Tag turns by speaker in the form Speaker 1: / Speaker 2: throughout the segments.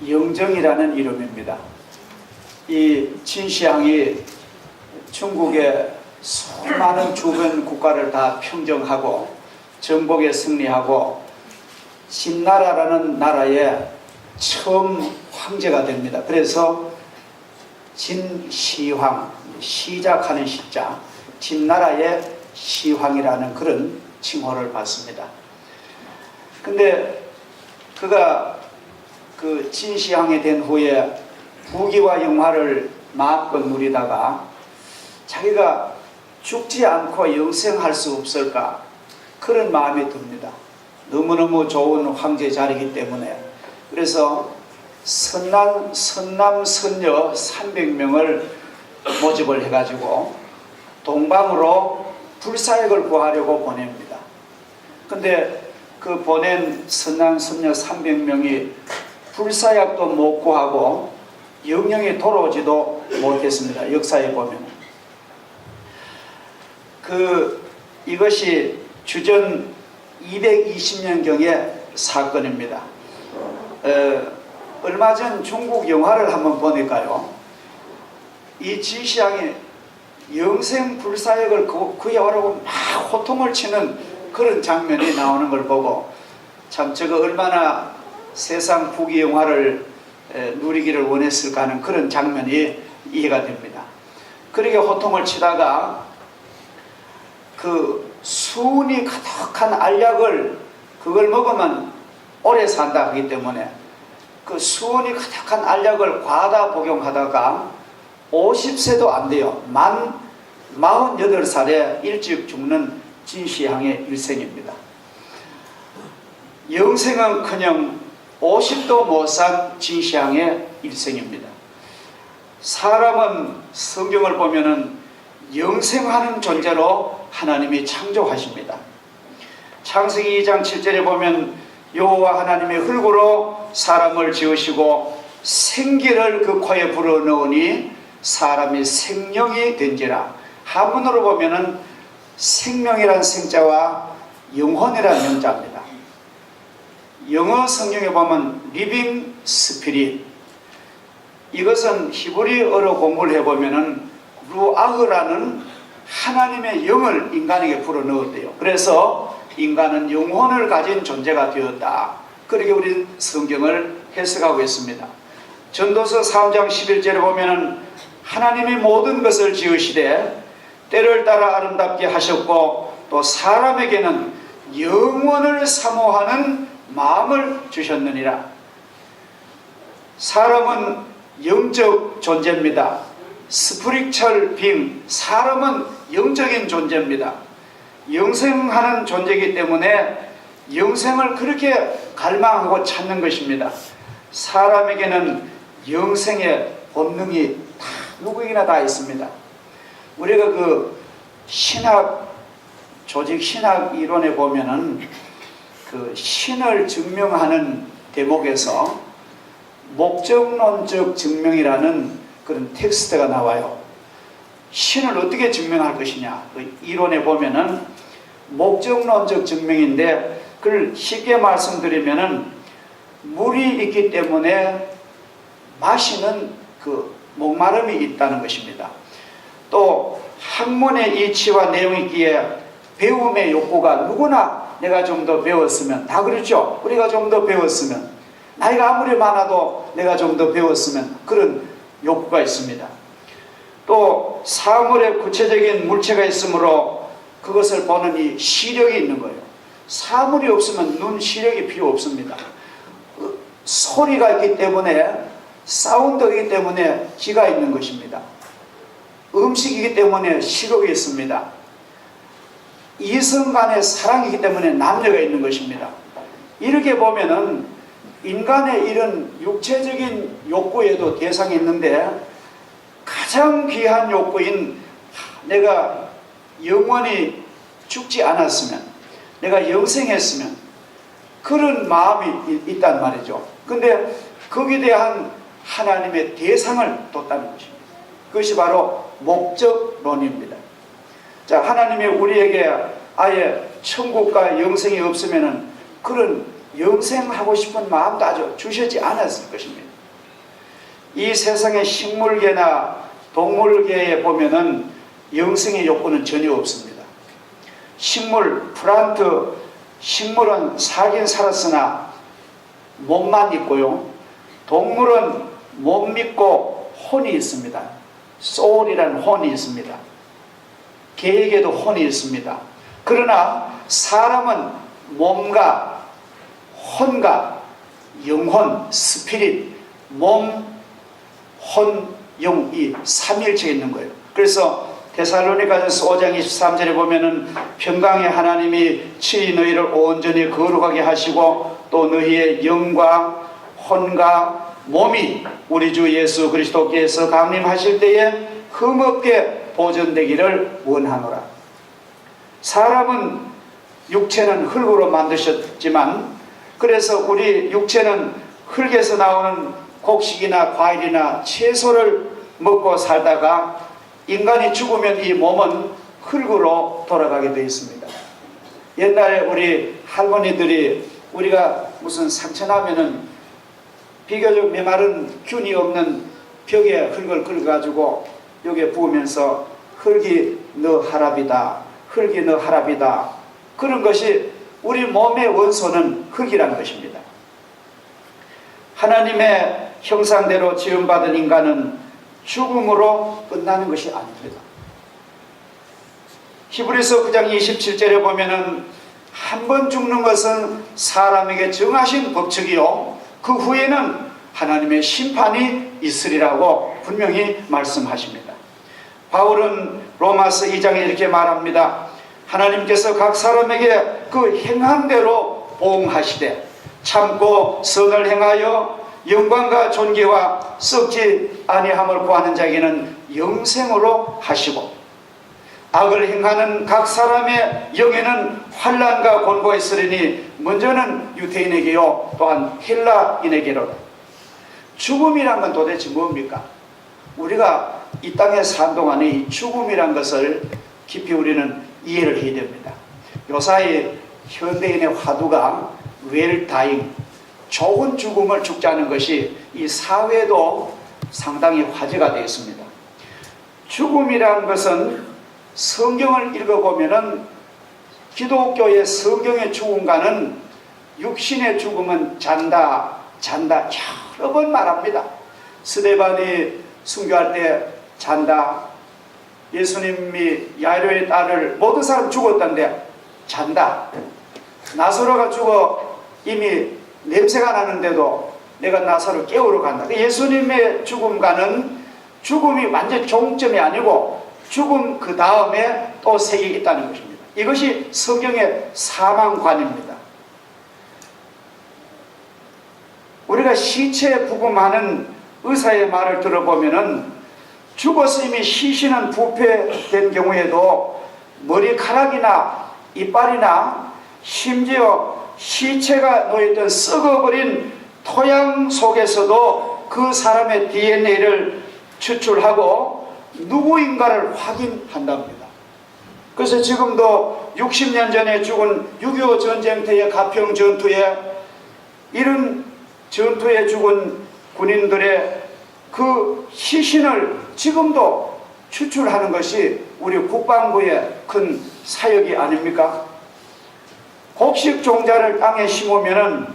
Speaker 1: 영정이라는 이름입니다. 이 진시황이 중국의 수많은 주변 국가를 다 평정하고 정복에 승리하고 진나라라는 나라의 처음 황제가 됩니다. 그래서 진시황, 시작하는 시자, 진나라의 시황이라는 그런 칭호를 받습니다. 근데 그가 그 진시황이 된 후에 부귀와 영화를 마음껏 누리다가 자기가 죽지 않고 영생할 수 없을까 그런 마음이 듭니다. 너무너무 좋은 황제 자리이기 때문에. 그래서 선남 선녀 300명을 모집을 해가지고 동방으로 불사역을 구하려고 보냅니다. 근데 그 보낸 선남 선녀 300명이 불사역도 못 구하고 영영이 돌아오지도 못했습니다. 역사에 보면. 이것이 주전 220년경의 사건입니다. 얼마 전 중국 영화를 한번 보니까요, 이 진시황이 영생 불사역을 구해오라고 막 호통을 치는 그런 장면이 나오는 걸 보고 참 저거 얼마나 세상 부귀 영화를 누리기를 원했을까 하는 그런 장면이 이해가 됩니다. 그렇게 호통을 치다가 그 수은이 가득한 알약을 그걸 먹으면 오래 산다 하기 때문에 그 수은이 가득한 알약을 과다 복용하다가 50세도 안 돼요. 48살에 일찍 죽는 진시황의 일생입니다. 영생은커녕 50도 못 산 진시황의 일생입니다. 사람은 성경을 보면은 영생하는 존재로 하나님이 창조하십니다. 창세기 2장 7절에 보면 여호와 하나님의 흙으로 사람을 지으시고 생기를 그 코에 불어넣으니 사람이 생명이 된지라. 한문으로 보면은 생명이란 생자와 영혼이란 영자입니다. 영어 성경에 보면 living spirit, 이것은 히브리어로 공부를 해보면은 루아흐라는 하나님의 영을 인간에게 불어넣었대요. 그래서 인간은 영혼을 가진 존재가 되었다. 그렇게 우리 성경을 해석하고 있습니다. 전도서 3장 11절에 보면은 하나님이 모든 것을 지으시되 때를 따라 아름답게 하셨고 또 사람에게는 영원을 사모하는 마음을 주셨느니라. 사람은 영적 존재입니다. 스피리추얼 빙, 사람은 영적인 존재입니다. 영생하는 존재이기 때문에 영생을 그렇게 갈망하고 찾는 것입니다. 사람에게는 영생의 본능이 다 누구에게나 다 있습니다. 우리가 그 조직 신학 이론에 보면은 그 신을 증명하는 대목에서 목적론적 증명이라는 그런 텍스트가 나와요. 신을 어떻게 증명할 것이냐, 그 이론에 보면은 목적론적 증명인데, 그걸 쉽게 말씀드리면은 물이 있기 때문에 마시는 그 목마름이 있다는 것입니다. 또 학문의 이치와 내용이 있기에 배움의 욕구가, 누구나 내가 좀 더 배웠으면, 다 그렇죠. 우리가 좀 더 배웠으면, 나이가 아무리 많아도 내가 좀 더 배웠으면, 그런 욕구가 있습니다. 또 사물에 구체적인 물체가 있으므로 그것을 보는 이 시력이 있는 거예요. 사물이 없으면 눈 시력이 필요 없습니다. 소리가 있기 때문에, 사운드이기 때문에 귀가 있는 것입니다. 음식이기 때문에 식욕이 있습니다. 이성 간의 사랑이기 때문에 남녀가 있는 것입니다. 이렇게 보면은 인간의 이런 육체적인 욕구에도 대상이 있는데, 가장 귀한 욕구인 내가 영원히 죽지 않았으면, 내가 영생했으면, 그런 마음이 있단 말이죠. 근데 거기에 대한 하나님의 대상을 뒀다는 것입니다. 그것이 바로 목적론입니다. 자, 하나님이 우리에게 아예 천국과 영생이 없으면은 그런 영생하고 싶은 마음도 아주 주시지 않았을 것입니다. 이 세상의 식물계나 동물계에 보면은 영생의 욕구는 전혀 없습니다. 식물, 플란트, 식물은 살긴 살았으나 몸만 있고요. 동물은 못 믿고 혼이 있습니다. 소울이라는 혼이 있습니다. 개에게도 혼이 있습니다. 그러나 사람은 몸과 혼과 영혼, 스피릿, 몸, 혼, 영, 이 삼일체에 있는 거예요. 그래서 데살로니가전서 5장 23절에 보면은 평강의 하나님이 친히 너희를 온전히 거룩하게 하시고 또 너희의 영과 혼과 몸이 우리 주 예수 그리스도께서 강림하실 때에 흠없게 보존되기를 원하노라. 사람은 육체는 흙으로 만드셨지만 그래서 우리 육체는 흙에서 나오는 곡식이나 과일이나 채소를 먹고 살다가 인간이 죽으면 이 몸은 흙으로 돌아가게 되어 있습니다. 옛날에 우리 할머니들이 우리가 무슨 상처나면은 비교적 메마른 균이 없는 벽에 흙을 긁어가지고 여기에 부으면서 흙이 너 하랍이다, 흙이 너 하랍이다. 그런 것이 우리 몸의 원소는 흙이라는 것입니다. 하나님의 형상대로 지음받은 인간은 죽음으로 끝나는 것이 아닙니다. 히브리서 9장 27절에 보면은 한 번 죽는 것은 사람에게 정하신 법칙이요 그 후에는 하나님의 심판이 있으리라고 분명히 말씀하십니다. 바울은 로마서 2장에 이렇게 말합니다. 하나님께서 각 사람에게 그 행한 대로 보응하시되 참고 선을 행하여 영광과 존귀와 썩지 아니함을 구하는 자에게는 영생으로 하시고 악을 행하는 각 사람의 영에는 환난과 곤고가 있으리니 먼저는 유대인에게요 또한 헬라인에게로. 죽음이란 건 도대체 뭡니까? 우리가 이 땅에 산 동안에 이 죽음이란 것을 깊이 우리는 이해를 해야 됩니다. 요사이 현대인의 화두가 웰다잉, 좋은 죽음을 죽자는 것이 이 사회도 상당히 화제가 되어 있습니다. 죽음이란 것은 성경을 읽어보면은 기독교의 성경의 죽음과는 육신의 죽음은 잔다 여러 번 말합니다. 스데반이 순교할 때 잔다. 예수님이 야이로의 딸을 모든 사람 죽었던데 잔다. 나사로가 죽어 이미 냄새가 나는데도 내가 나사로 깨우러 간다. 예수님의 죽음과는 죽음이 완전 종점이 아니고 죽음 그 다음에 또 세계가 있다는 것입니다. 이것이 성경의 사망관입니다. 우리가 시체 부검하는 의사의 말을 들어보면은 죽어서 이미 시신은 부패된 경우에도 머리카락이나 이빨이나 심지어 시체가 놓여있던 썩어버린 토양 속에서도 그 사람의 DNA를 추출하고 누구인가를 확인한답니다. 그래서 지금도 60년 전에 죽은 6.25 전쟁터의 가평 전투에 이런 전투에 죽은 군인들의 그 시신을 지금도 추출하는 것이 우리 국방부의 큰 사역이 아닙니까? 곡식 종자를 땅에 심으면은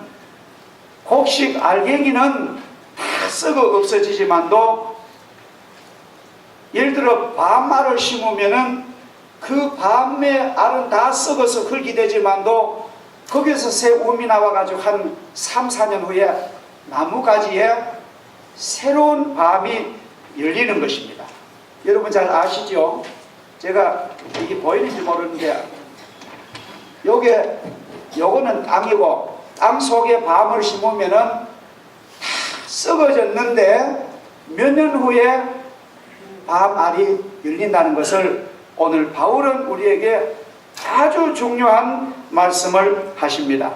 Speaker 1: 곡식 알갱이는 다 썩어 없어지지만도 예를 들어 밤알을 심으면은 그 밤의 알은 다 썩어서 흙이 되지만도 거기서 새 움이 나와가지고 한 3, 4년 후에 나무가지에 새로운 밤이 열리는 것입니다. 여러분 잘 아시죠? 제가 이게 보이는지 모르는데 요거는 땅이고 땅 속에 밤을 심으면은 다 썩어졌는데 몇 년 후에 밤알이 열린다는 것을 오늘 바울은 우리에게 아주 중요한 말씀을 하십니다.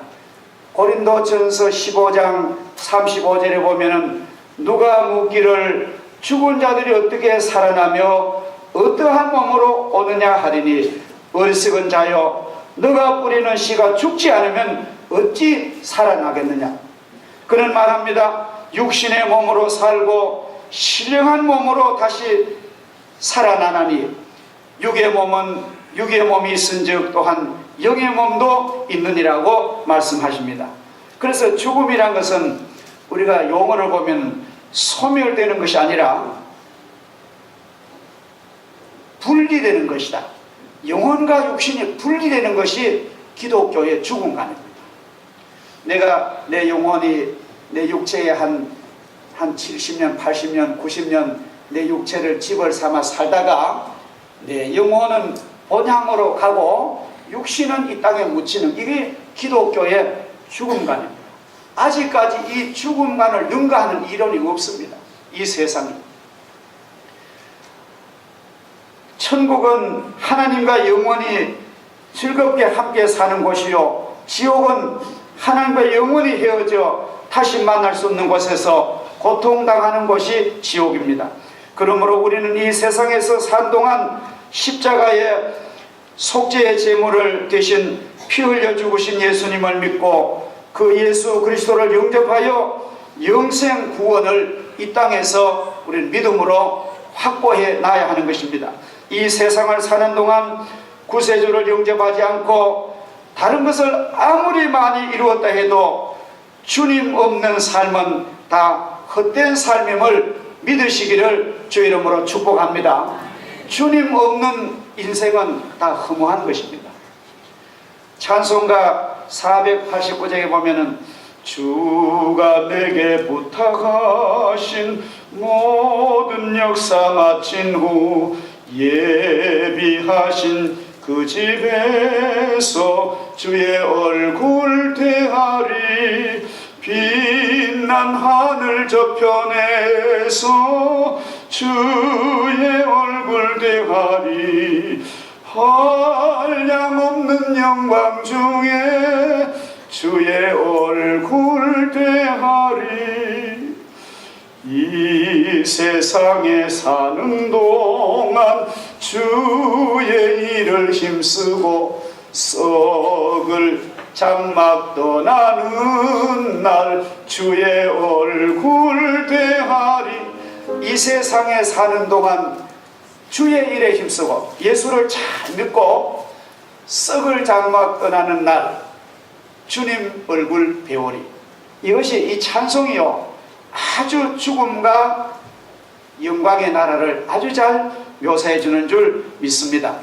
Speaker 1: 고린도전서 15장 35절에 보면은 누가 묻기를 죽은 자들이 어떻게 살아나며 어떠한 몸으로 오느냐 하리니 어리석은 자여 너가 뿌리는 씨가 죽지 않으면 어찌 살아나겠느냐. 그는 말합니다. 육신의 몸으로 살고 신령한 몸으로 다시 살아나나니 육의 몸이 있은즉 또한 영의 몸도 있느니라고 말씀하십니다. 그래서 죽음이란 것은 우리가 용어를 보면 소멸되는 것이 아니라 분리되는 것이다. 영혼과 육신이 분리되는 것이 기독교의 죽음관입니다. 내가 내 영혼이 내 육체에 한 70년, 80년, 90년 내 육체를 집을 삼아 살다가 내 영혼은 본향으로 가고 육신은 이 땅에 묻히는, 이게 기독교의 죽음관입니다. 아직까지 이 죽음관을 능가하는 이론이 없습니다. 이 세상에. 천국은 하나님과 영원히 즐겁게 함께 사는 곳이요, 지옥은 하나님과 영원히 헤어져 다시 만날 수 없는 곳에서 고통당하는 곳이 지옥입니다. 그러므로 우리는 이 세상에서 산 동안 십자가의 속죄의 제물을 대신 피 흘려 죽으신 예수님을 믿고 그 예수 그리스도를 영접하여 영생 구원을 이 땅에서 우리는 믿음으로 확보해 놔야 하는 것입니다. 이 세상을 사는 동안 구세주를 영접하지 않고 다른 것을 아무리 많이 이루었다 해도 주님 없는 삶은 다 헛된 삶임을 믿으시기를 주 이름으로 축복합니다. 주님 없는 인생은 다 허무한 것입니다. 찬송가 489장에 보면은 주가 내게 부탁하신 모든 역사 마친 후 예비하신 그 집에서 주의 얼굴 대하리. 빛난 하늘 저편에서 주의 얼굴 대하리. 한량없는 영광 중에 주의 얼굴 대하리. 이 세상에 사는 동안 주의 일을 힘쓰고 썩을 장막 떠나는 날 주의 얼굴 대하리. 이 세상에 사는 동안 주의 일에 힘쓰고 예수를 잘 믿고 썩을 장막 떠나는 날 주님 얼굴 배우리. 이것이 이 찬송이요, 아주 죽음과 영광의 나라를 아주 잘 묘사해 주는 줄 믿습니다.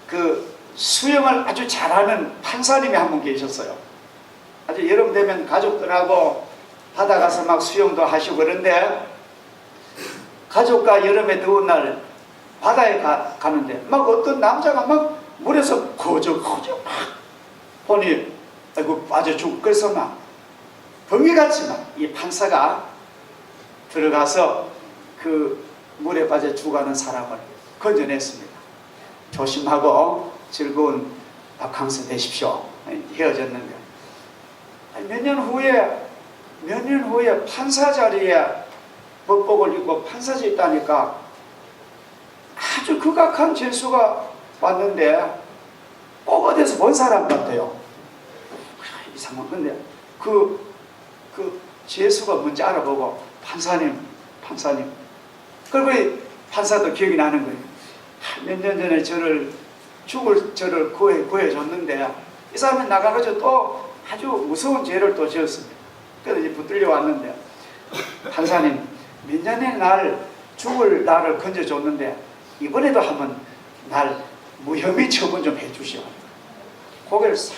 Speaker 1: 그 수영을 아주 잘하는 판사님이 한 분 계셨어요. 아주 여름 되면 가족들하고 바다 가서 막 수영도 하시고 그런데 가족과 여름에 더운 날 바다에 가는데 막 어떤 남자가 막 물에서 거저 막 보니 아이고 빠져 죽고, 그래서 막 번개같이 막 이 판사가 들어가서 그 물에 빠져 죽어가는 사람을 건져냈습니다. 조심하고 즐거운 바캉스 되십시오. 헤어졌는데 몇 년 후에 판사 자리에 법복을 입고 판사지 있다니까 아주 극악한 죄수가 왔는데 꼭 어디서 본 사람 같아요. 이상한 건데 그 죄수가 뭔지 알아보고 판사님 그리고 판사도 기억이 나는 거예요. 몇 년 전에 저를 구해줬는데 이 사람이 나가가지고 또 아주 무서운 죄를 또 지었습니다. 그래서 이제 붙들려 왔는데 판사님, 몇 년에 죽을 나를 건져줬는데 이번에도 한번 날 무혐의 처분 좀 해주시오. 고개를 싹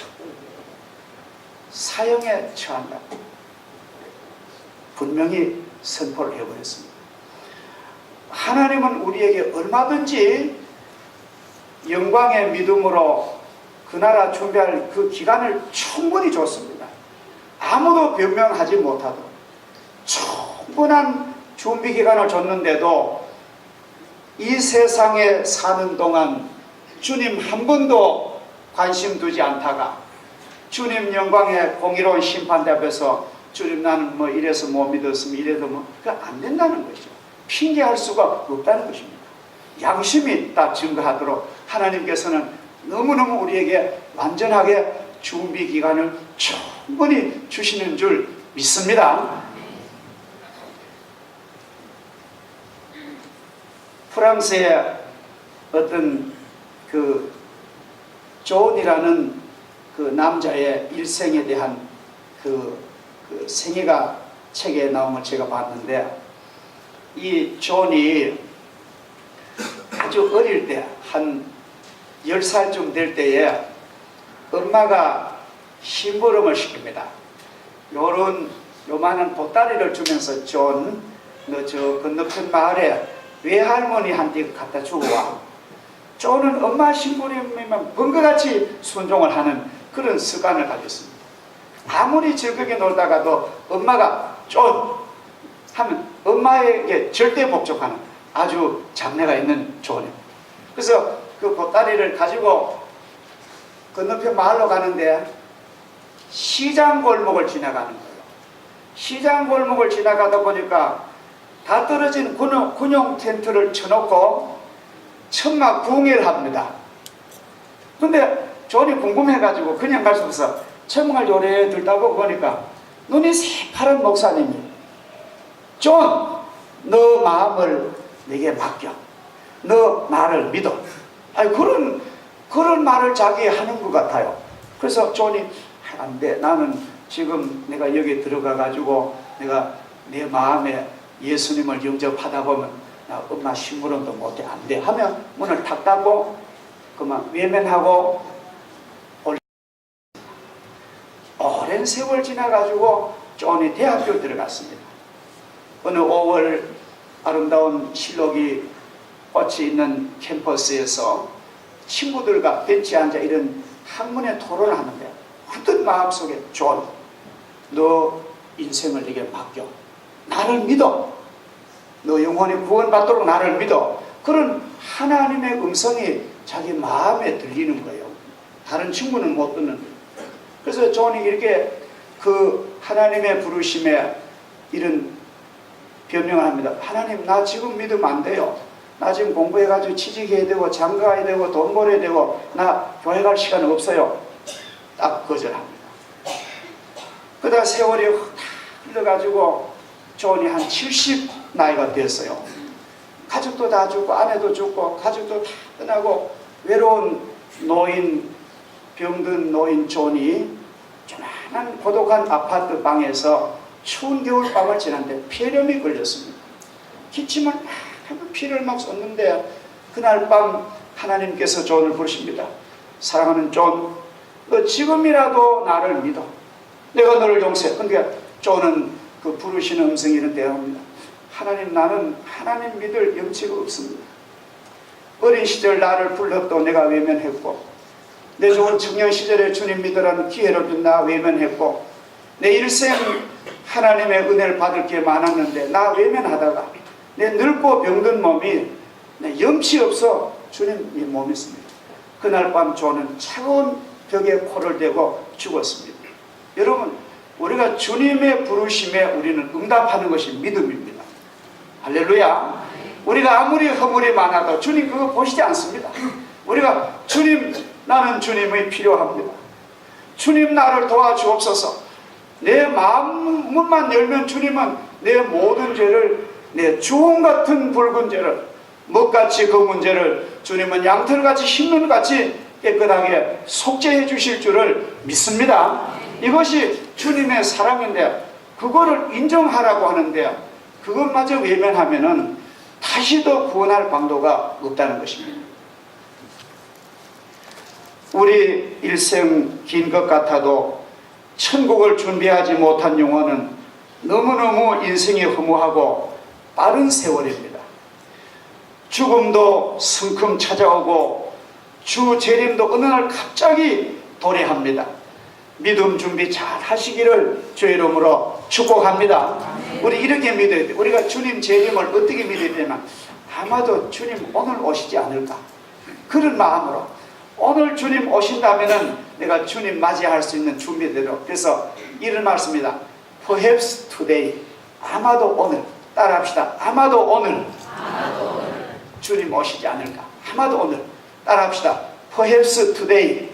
Speaker 1: 사형에 처한다. 분명히 선포를 해버렸습니다. 하나님은 우리에게 얼마든지 영광의 믿음으로 그 나라 준비할 그 기간을 충분히 줬습니다. 아무도 변명하지 못하도록 충분한 준비 기간을 줬는데도 이 세상에 사는 동안 주님 한 번도 관심 두지 않다가 주님 영광의 공의로운 심판대 앞에서 주님 나는 뭐 이래서 못 믿었으면 이래도 뭐 그거 안 된다는 것이죠. 핑계할 수가 없다는 것입니다. 양심이 다 증거하도록 하나님께서는 너무너무 우리에게 완전하게 준비 기간을 충분히 주시는 줄 믿습니다. 프랑스의 어떤 그 존이라는 그 남자의 일생에 대한 그 생애가 책에 나온 걸 제가 봤는데, 이 존이 아주 어릴 때, 한 10살쯤 될 때에 엄마가 심부름을 시킵니다. 요만한 보따리를 주면서 존, 너 저 건너편 마을에 외할머니한테 갖다 주고 와. 존은 엄마 심부름이면 번거같이 순종을 하는 그런 습관을 가졌습니다. 아무리 즐겁게 놀다가도 엄마가 존 하면 엄마에게 절대 복종하는 아주 장래가 있는 존입니다. 그래서 그 보따리를 가지고 건너편 마을로 가는데 시장 골목을 지나가는 거예요. 시장 골목을 지나가다 보니까 다 떨어진 군용 텐트를 쳐놓고 천막 궁예를 합니다. 근데 존이 궁금해가지고 그냥 갈 수 없어 천막을 요래 들다 보니까 눈이 새파란 목사님이, 존, 너 마음을 내게 맡겨. 너 나를 믿어. 아니 그런 말을 자기 하는 것 같아요. 그래서 존이 안 돼. 나는 지금 내가 여기 들어가 가지고 내가 내 마음에 예수님을 영접하다 보면 나 엄마 심부름도 못해. 안 돼. 하면 문을 탁 닫고 그만 외면하고 오랜 세월 지나가지고 존이 대학교 들어갔습니다. 어느 5월 아름다운 실록이 꽃이 있는 캠퍼스에서 친구들과 벤치에 앉아 이런 학문의 토론을 하는데 어떤 마음속에 존, 너 인생을 내게 맡겨. 나를 믿어. 너 영원히 구원받도록 나를 믿어. 그런 하나님의 음성이 자기 마음에 들리는 거예요. 다른 친구는 못 듣는 거예요. 그래서 존이 이렇게 그 하나님의 부르심에 이런 변명을 합니다. 하나님, 나 지금 믿으면 안 돼요. 나 지금 공부해가지고 취직해야 되고 장가해야 되고 돈 벌어야 되고 나 교회 갈 시간 없어요. 딱 거절합니다. 그러다 세월이 흘러가지고 존이 한 70 나이가 됐어요. 가족도 다 죽고 아내도 죽고 가족도 다 떠나고 외로운 노인, 병든 노인 존이 조만한 고독한 아파트 방에서 추운 겨울밤을 지났는데 폐렴이 걸렸습니다. 기침을 막 하고 피를 막 쏟는데 그날 밤 하나님께서 존을 부르십니다. 사랑하는 존, 너 지금이라도 나를 믿어. 내가 너를 용서해. 근데 존은 그 부르시는 음성이 이런 대답합니다. 하나님, 나는 하나님 믿을 염치가 없습니다. 어린 시절 나를 불렀도 내가 외면했고, 내 좋은 청년 시절에 주님 믿으라는 기회를 준 나 외면했고, 내 일생 하나님의 은혜를 받을 게 많았는데 나 외면하다가 내 늙고 병든 몸이 내 염치 없어 주님이 몸이 있습니다. 그날 밤 존은 차가운 벽에 코를 대고 죽었습니다. 여러분, 우리가 주님의 부르심에 우리는 응답하는 것이 믿음입니다. 할렐루야. 우리가 아무리 허물이 많아도 주님 그거 보시지 않습니다. 우리가 주님, 나는 주님이 필요합니다. 주님 나를 도와주옵소서. 내 마음만 열면 주님은 내 모든 죄를, 내 주홍 같은 붉은 죄를, 먹같이 검은 죄를 주님은 양털같이 흰눈같이 깨끗하게 속죄해 주실 줄을 믿습니다. 이것이 주님의 사랑인데 그거를 인정하라고 하는데 그것마저 외면하면은 다시 더 구원할 방도가 없다는 것입니다. 우리 일생 긴 것 같아도 천국을 준비하지 못한 영혼은 너무너무 인생이 허무하고 빠른 세월입니다. 죽음도 성큼 찾아오고 주 재림도 어느 날 갑자기 도래합니다. 믿음 준비 잘 하시기를 주의 이름으로 축복합니다. 우리 이렇게 믿어야 돼요. 우리가 주님 재림을 어떻게 믿어야 되나? 아마도 주님 오늘 오시지 않을까? 그런 마음으로 오늘 주님 오신다면은 내가 주님 맞이할 수 있는 준비대로. 그래서 이런 말씀입니다. Perhaps today. 아마도 오늘. 따라합시다. 아마도 오늘. 주님 오시지 않을까? 아마도 오늘. 따라합시다. Perhaps today.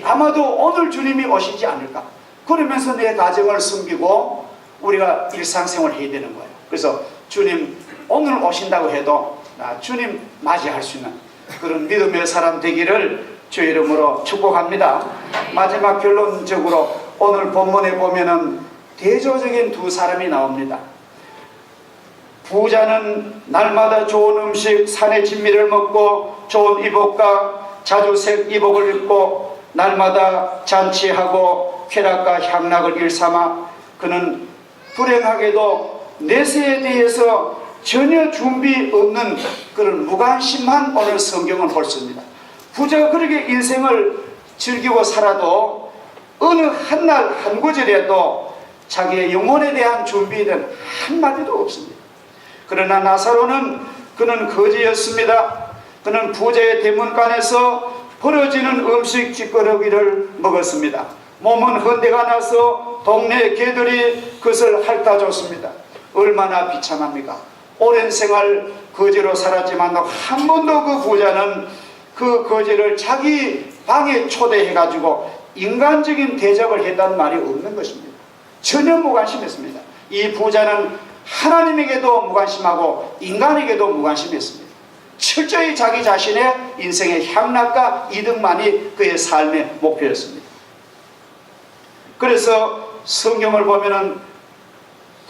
Speaker 1: 아마도 오늘 주님이 오시지 않을까? 그러면서 내 가정을 섬기고 우리가 일상생활을 해야 되는 거예요. 그래서 주님 오늘 오신다고 해도 주님 맞이할 수 있는 그런 믿음의 사람 되기를 주 이름으로 축복합니다. 마지막 결론적으로 오늘 본문에 보면은 대조적인 두 사람이 나옵니다. 부자는 날마다 좋은 음식, 산의 진미를 먹고 좋은 이복과 자주색 이복을 입고 날마다 잔치하고 쾌락과 향락을 일삼아 그는 불행하게도 내세에 대해서 전혀 준비 없는 그런 무관심한 오늘 성경을 볼 수 있습니다. 부자가 그렇게 인생을 즐기고 살아도 어느 한날 한 구절에도 자기의 영혼에 대한 준비는 한마디도 없습니다. 그러나 나사로는 그는 거지였습니다. 그는 부자의 대문간에서 벌어지는 음식 찌꺼러기를 먹었습니다. 몸은 헌데가 나서 동네 개들이 그것을 핥아줬습니다. 얼마나 비참합니까? 오랜 생활 거지로 살았지만 한 번도 그 부자는 그 거지를 자기 방에 초대해가지고 인간적인 대접을 했다는 말이 없는 것입니다. 전혀 무관심했습니다. 이 부자는 하나님에게도 무관심하고 인간에게도 무관심했습니다. 철저히 자기 자신의 인생의 향락과 이득만이 그의 삶의 목표였습니다. 그래서 성경을 보면은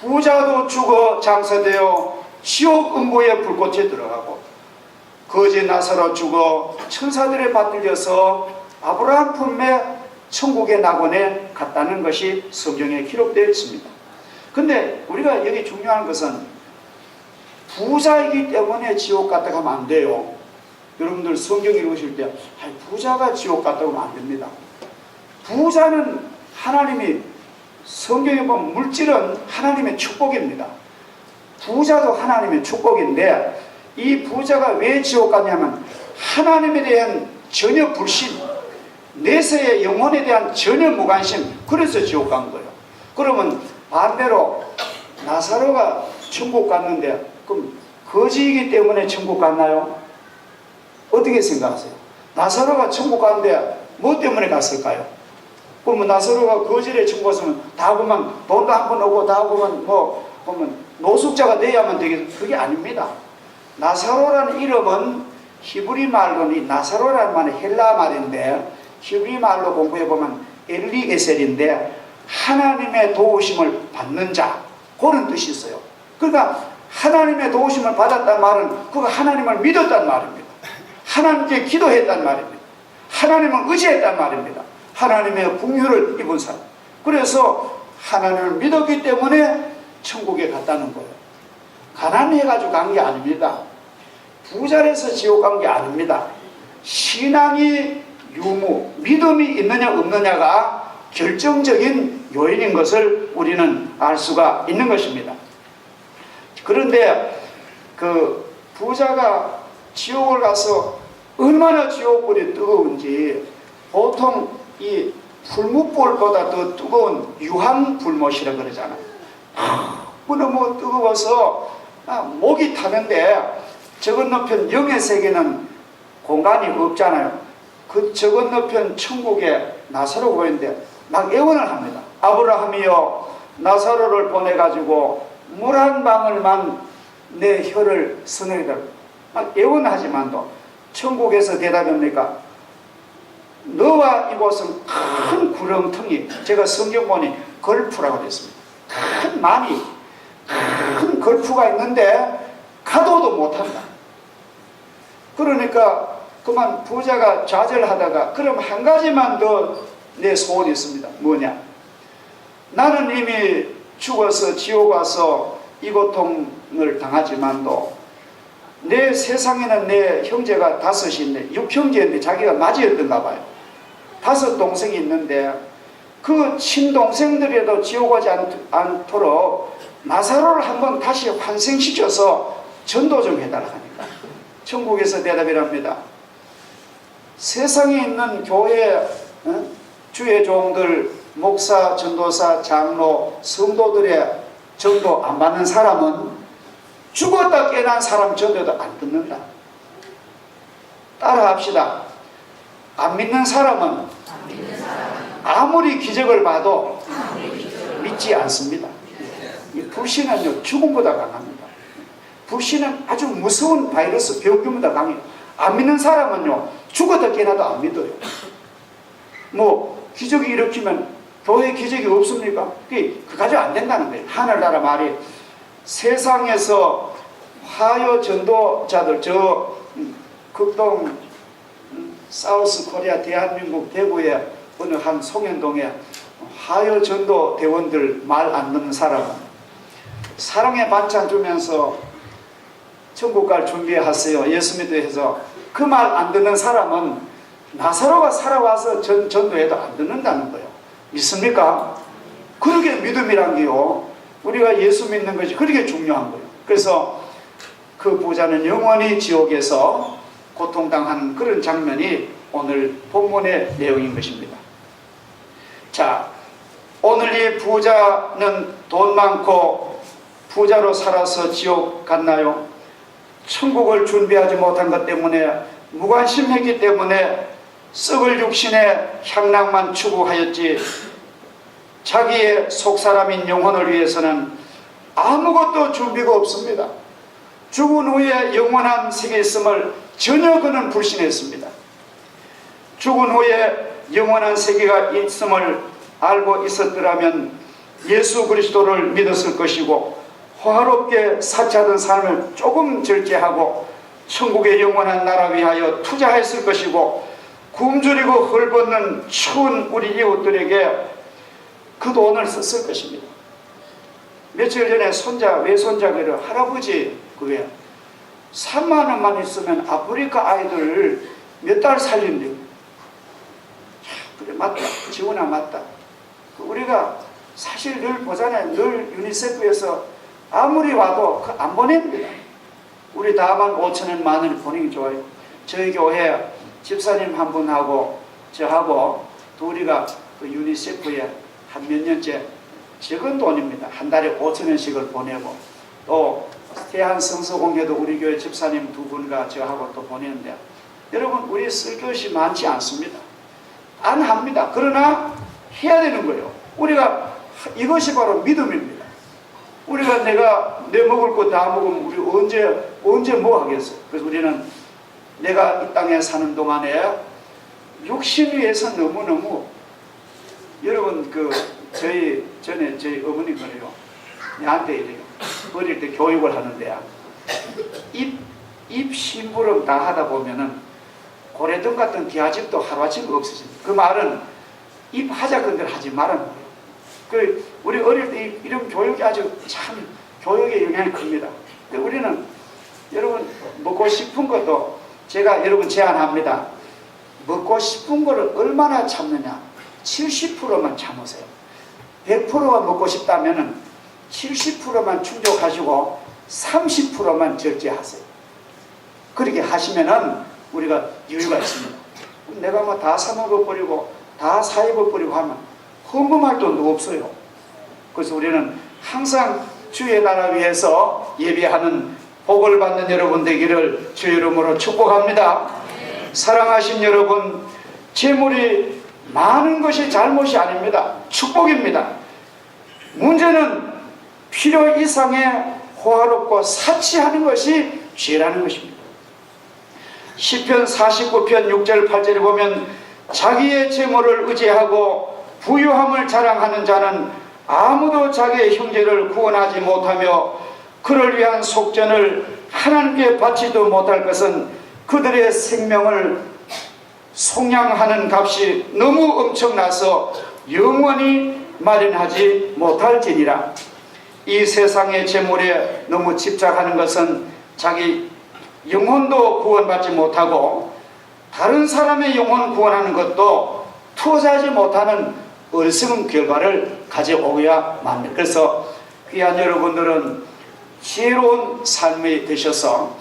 Speaker 1: 부자도 죽어 장사되어 지옥 음부의 불꽃에 들어가고 거지 나사로 죽어 천사들에 받들려서 아브라함 품에 천국의 낙원에 갔다는 것이 성경에 기록되어 있습니다. 근데 우리가 여기 중요한 것은 부자이기 때문에 지옥 갔다 가면 안 돼요. 여러분들 성경 읽으실 때 부자가 지옥 갔다 가면 안 됩니다. 부자는 하나님이 성경에 보면 물질은 하나님의 축복입니다. 부자도 하나님의 축복인데 이 부자가 왜 지옥 갔냐면 하나님에 대한 전혀 불신, 내세의 영혼에 대한 전혀 무관심, 그래서 지옥 간 거예요. 그러면 반대로 나사로가 천국 갔는데 그럼 거지이기 때문에 천국 갔나요? 어떻게 생각하세요? 나사로가 천국 갔는데 뭐 때문에 갔을까요? 그러면 나사로가 거지를 천국 갔으면 다 보면 돈도 한 번 오고 다 보면 뭐 보면 노숙자가 돼야만 되겠어요? 그게 아닙니다. 나사로라는 이름은 히브리 말로는 이 나사로라는 말은 헬라 말인데 히브리 말로 공부해 보면 엘리에셀인데 하나님의 도우심을 받는 자, 그런 뜻이 있어요. 그러니까 하나님의 도우심을 받았다는 말은 그가 하나님을 믿었다는 말입니다. 하나님께 기도했다는 말입니다. 하나님을 의지했다는 말입니다. 하나님의 긍휼을 입은 사람. 그래서 하나님을 믿었기 때문에 천국에 갔다는 거예요. 가난해가지고 간 게 아닙니다. 부자라서 지옥 간 게 아닙니다. 신앙이 유무, 믿음이 있느냐 없느냐가 결정적인 요인인 것을 우리는 알 수가 있는 것입니다. 그런데 그 부자가 지옥을 가서 얼마나 지옥불이 뜨거운지 보통 이 풀무불보다 더 뜨거운 유황불못이라고 그러잖아요. 너무 뜨거워서 목이 타는데 저 건너편 영의 세계는 공간이 없잖아요. 그 저 건너편 천국에 나사로 보이는데 막 애원을 합니다. 아브라함이여 나사로를 보내가지고 물 한 방울만 내 혀를 서늘이다. 막 애원하지만도 천국에서 대답합니까? 너와 이곳은 큰 구렁텅이, 제가 성경 보니 걸프라고 그랬습니다. 큰 많이 큰 걸프가 있는데 가도도 못한다. 그러니까 그만 부자가 좌절하다가 그럼 한 가지만 더 내 소원이 있습니다. 뭐냐? 나는 이미 죽어서 지옥 와서 이 고통을 당하지만도 내 세상에는 내 형제가 5인데 6형제인데 자기가 맞이였던가 봐요. 5 동생이 있는데 그 친동생들에도 지옥 오지 않도록 나사로를 한번 다시 환생시켜서 전도 좀 해달라 하니까 천국에서 대답이랍니다. 세상에 있는 교회 주의 종들, 목사, 전도사, 장로, 성도들의 전도 안 받는 사람은 죽었다 깨난 사람 전도도 안 듣는다. 따라 합시다. 안 믿는 사람은 아무리 기적을 봐도 믿지 않습니다. 이 불신은요 죽음보다 강합니다. 불신은 아주 무서운 바이러스 병균보다 강해요. 안 믿는 사람은요, 죽어도 깨나도 안 믿어요. 뭐 기적이 일으키면 교회 기적이 없습니까? 그게 가지고 안 된다는 거예요. 하늘나라 말이 세상에서 화요 전도자들, 저 극동 사우스 코리아 대한민국 대구의 어느 한 송현동에 화요 전도 대원들 말 안 듣는 사람은 사랑의 반찬 주면서 천국 갈 준비하세요, 예수 믿어 해서 그 말 안 듣는 사람은 나사로가 살아와서 전도해도 안 듣는다는 거예요. 믿습니까? 그러게 믿음이란 게요, 우리가 예수 믿는 것이 그렇게 중요한 거예요. 그래서 그 부자는 영원히 지옥에서 고통당한 그런 장면이 오늘 본문의 내용인 것입니다. 자, 오늘 이 부자는 돈 많고 부자로 살아서 지옥 갔나요? 천국을 준비하지 못한 것 때문에, 무관심했기 때문에 썩을 육신의 향락만 추구하였지, 자기의 속사람인 영혼을 위해서는 아무것도 준비가 없습니다. 죽은 후에 영원한 세계에 있음을 전혀 그는 불신했습니다. 죽은 후에 영원한 세계가 있음을 알고 있었더라면 예수 그리스도를 믿었을 것이고, 호화롭게 사치하던 삶을 조금 절제하고 천국의 영원한 나라 위하여 투자했을 것이고, 굶주리고 헐벗는 추운 우리 이웃들에게 그 돈을 썼을 것입니다. 며칠 전에 손자, 외손자가 할아버지 그게 3만 원만 있으면 아프리카 아이들 몇 달 살린대요. 그래, 맞다. 지훈아, 맞다. 우리가 사실 늘 보잖아요. 늘 유니세프에서 아무리 와도 안 보냅니다. 우리 다만 5천원, 만원을 보내기 좋아요. 저희 교회 집사님 한 분하고 저하고 둘이가 그 유니세프에 한 몇 년째, 적은 돈입니다. 한 달에 5천원씩을 보내고, 또 태안 성서공회도 우리 교회 집사님 두 분과 저하고 또 보내는데, 여러분, 우리 쓸 것이 많지 않습니다. 안 합니다. 그러나 해야 되는 거예요. 우리가 이것이 바로 믿음입니다. 우리가 내 먹을 거 다 먹으면 우리 언제 뭐 하겠어요? 그래서 우리는 내가 이 땅에 사는 동안에 육신 위해서 너무너무, 여러분, 저희 어머니 그래요. 내한테 이래요. 어릴 때 교육을 하는데, 입 심부름 다 하다 보면은 고래등 같은 기아집도 하루아침에 없어집니다. 그 말은 입 하자건들 하지 말라는 거예요. 우리 어릴 때 이런 교육이 아주 참 교육의 영향이 큽니다. 우리는 여러분 먹고 싶은 것도 제가 여러분 제안합니다. 먹고 싶은 거를 얼마나 참느냐? 70%만 참으세요. 100%가 먹고 싶다면은 70%만 충족하시고 30%만 절제하세요. 그렇게 하시면은 우리가 여유가 있습니다. 내가 뭐 다 사먹어버리고 다 사입어버리고 하면 헌금할 돈도 없어요. 그래서 우리는 항상 주의 나라 위해서 예배하는 복을 받는 여러분 되기를 주의 이름으로 축복합니다. 사랑하신 여러분, 재물이 많은 것이 잘못이 아닙니다. 축복입니다. 문제는 필요 이상의 호화롭고 사치하는 것이 죄라는 것입니다. 시편 49편 6절 8절에 보면, 자기의 재물을 의지하고 부유함을 자랑하는 자는 아무도 자기의 형제를 구원하지 못하며 그를 위한 속전을 하나님께 바치도 못할 것은 그들의 생명을 속량하는 값이 너무 엄청나서 영원히 마련하지 못할지니라. 이 세상의 재물에 너무 집착하는 것은 자기 영혼도 구원받지 못하고 다른 사람의 영혼 구원하는 것도 투자하지 못하는 어리석은 결과를 가져오고야 맙니다. 그래서 귀한 여러분들은 지혜로운 삶이 되셔서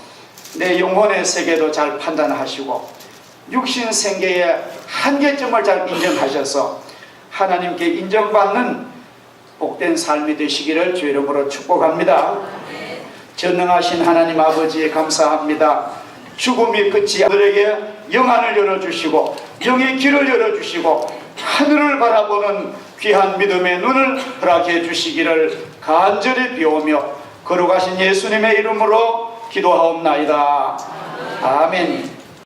Speaker 1: 내 영혼의 세계도 잘 판단하시고 육신 생계의 한계점을 잘 인정하셔서 하나님께 인정받는 복된 삶이 되시기를 주의 이름으로 축복합니다. 전능하신 하나님 아버지 감사합니다. 죽음이 끝이 아들에게 영안을 열어주시고 영의 길을 열어주시고 하늘을 바라보는 귀한 믿음의 눈을 허락해 주시기를 간절히 비오며 거룩하신 예수님의 이름으로 기도하옵나이다. 아멘.